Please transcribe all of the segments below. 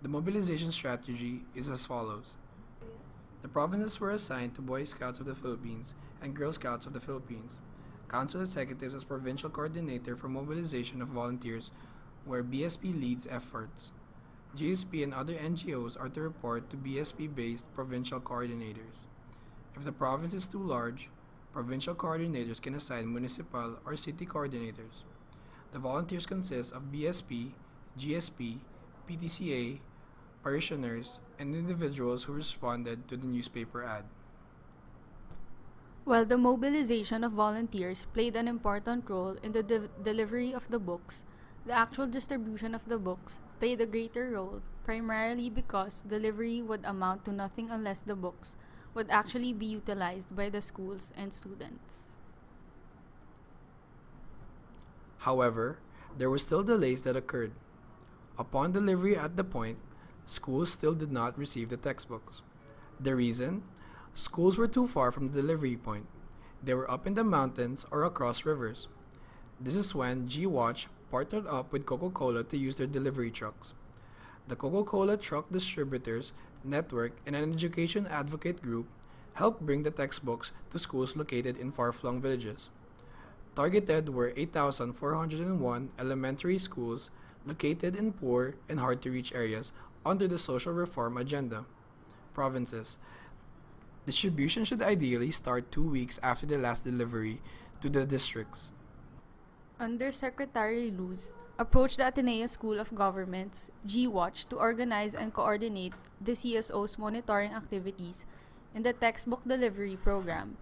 The mobilization strategy is as follows. The provinces were assigned to Boy Scouts of the Philippines and Girl Scouts of the Philippines. Council executives as provincial coordinator for mobilization of volunteers, where BSP leads efforts. GSP and other NGOs are to report to BSP-based provincial coordinators. If the province is too large, provincial coordinators can assign municipal or city coordinators. The volunteers consist of BSP, GSP, PTCA, parishioners, and individuals who responded to the newspaper ad. While the mobilization of volunteers played an important role in the delivery of the books, the actual distribution of the books played a greater role, primarily because delivery would amount to nothing unless the books would actually be utilized by the schools and students. However, there were still delays that occurred. Upon delivery at the point, schools still did not receive the textbooks. The reason? Schools were too far from the delivery point. They were up in the mountains or across rivers. This is when G-Watch partnered up with Coca-Cola to use their delivery trucks. The Coca-Cola Truck Distributors Network and an education advocate group helped bring the textbooks to schools located in far-flung villages. Targeted were 8,401 elementary schools located in poor and hard-to-reach areas under the social reform agenda. Provinces. Distribution should ideally start 2 weeks after the last delivery to the districts. Undersecretary Luz approached the Ateneo School of Government's G-Watch to organize and coordinate the CSO's monitoring activities in the textbook delivery program.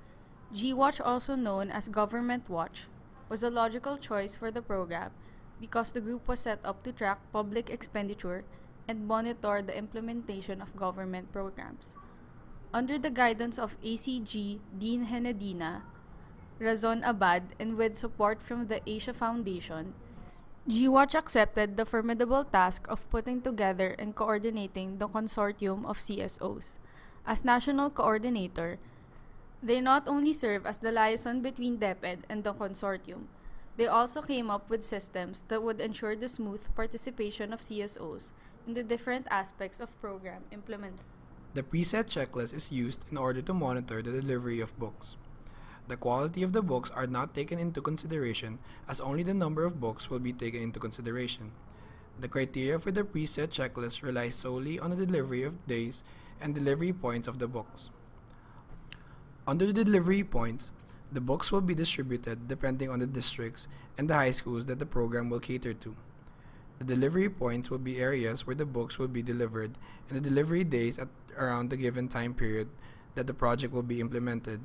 G-Watch, also known as Government Watch, was a logical choice for the program because the group was set up to track public expenditure and monitor the implementation of government programs. Under the guidance of ACG Dean Henedina, Razon Abad, and with support from the Asia Foundation, G-Watch accepted the formidable task of putting together and coordinating the consortium of CSOs. As national coordinator, they not only serve as the liaison between DepEd and the consortium, they also came up with systems that would ensure the smooth participation of CSOs in the different aspects of program implementation. The preset checklist is used in order to monitor the delivery of books. The quality of the books are not taken into consideration as only the number of books will be taken into consideration. The criteria for the preset checklist relies solely on the delivery of days and delivery points of the books. Under the delivery points, the books will be distributed depending on the districts and the high schools that the program will cater to. The delivery points will be areas where the books will be delivered and the delivery days at around the given time period that the project will be implemented.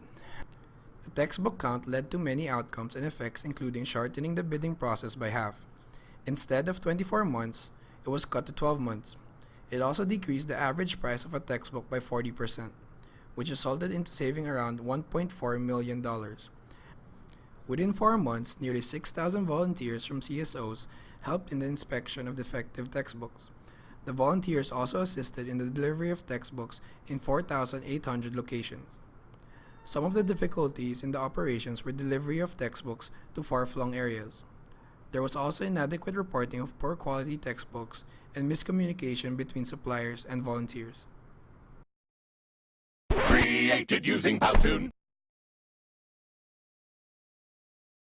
The textbook count led to many outcomes and effects, including shortening the bidding process by half. Instead of 24 months, it was cut to 12 months. It also decreased the average price of a textbook by 40%, which resulted into saving around $1.4 million. Within 4 months, nearly 6,000 volunteers from CSOs helped in the inspection of defective textbooks. The volunteers also assisted in the delivery of textbooks in 4,800 locations. Some of the difficulties in the operations were delivery of textbooks to far-flung areas. There was also inadequate reporting of poor quality textbooks and miscommunication between suppliers and volunteers. Created using Powtoon.